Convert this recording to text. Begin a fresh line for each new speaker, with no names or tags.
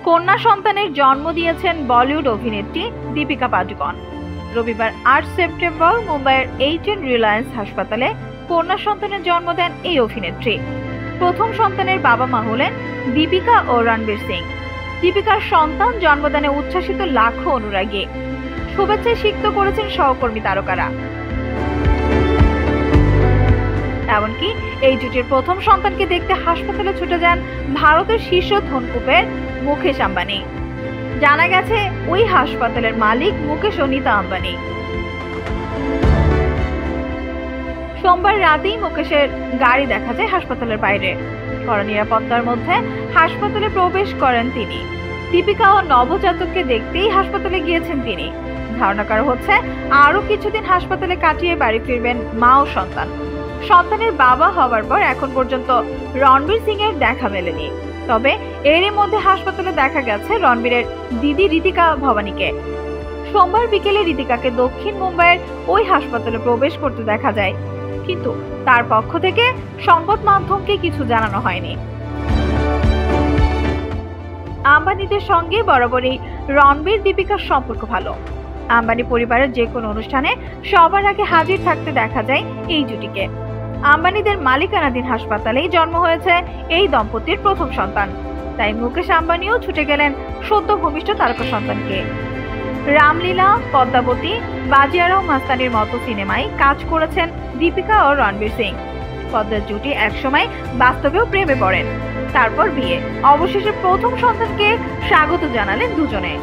কন্যা সন্তানের জন্ম দিয়েছেন বলিউড অভিনেত্রী দীপিকা পাডুকোন। রবিবার ৮ সেপ্টেম্বর মুম্বাইয়ের এইচএন রিলায়েন্স হাসপাতালে কন্যা সন্তানের জন্ম দেন এই অভিনেত্রী। প্রথম সন্তানের বাবা মা হলেন দীপিকা ও রণবীর সিং। দীপিকার সন্তান জন্মদানে উচ্ছ্বাসিত লাখো অনুরাগী, শুভেচ্ছায় সিক্ত করেছেন সহকর্মী তারকারা। এমনকি এই জুটির প্রথম সন্তানকে দেখতে হাসপাতালে ছুটে যান ভারতের শীর্ষ ধনকুবের মুকেশ আম্বানি। জানা গেছে ওই হাসপাতালের মালিক মুকেশ ও নীতা আম্বানি। সোমবার রাতেই মুকেশের গাড়ি দেখা যায় হাসপাতালের বাইরে। কড়া নিরাপত্তার মধ্যে হাসপাতালে প্রবেশ করেন তিনি। দীপিকা ও নবজাতককে দেখতেই হাসপাতালে গিয়েছেন তিনি। ধারণা করা হচ্ছে আরো কিছুদিন হাসপাতালে কাটিয়ে বাড়ি ফিরবেন মা ও সন্তান। সন্তানের বাবা হবার পর এখন পর্যন্ত রণবীর সিং এর দেখা মেলেনি। তবে এরই মধ্যে হাসপাতালে দেখা গেছে রণবীরের দিদি ঋতিকা ভবানীকে। সোমবার বিকেলে ঋতিকাকে দক্ষিণ মুম্বাইয়ের ওই হাসপাতালে প্রবেশ করতে দেখা যায়, কিন্তু তার পক্ষ থেকে সংবাদ মাধ্যমকে কিছু জানানো হয়নি। আম্বানিদের সঙ্গে বরাবরই রণবীর দীপিকার সম্পর্ক ভালো। আম্বানি পরিবারের যে কোনো অনুষ্ঠানে সবার আগে হাজির থাকতে দেখা যায় এই জুটিকে। আম্বানিদের মালিকানাধীন হাসপাতালেই জন্ম হয়েছে এই দম্পতির প্রথম সন্তান। তাই মুকেশ আম্বানিও ছুটে গেলেন সদ্য ভূমিষ্ঠ তারকা সন্তানকে। রামলীলা, পদ্মাবতী, বাজিয়ারাও মাস্তানির মতো সিনেমায় কাজ করেছেন দীপিকা ও রণবীর সিং। পদ্মার জুটি একসময় বাস্তবেও প্রেমে পড়েন, তারপর বিয়ে। অবশেষে প্রথম সন্তানকে স্বাগত জানালেন দুজনে।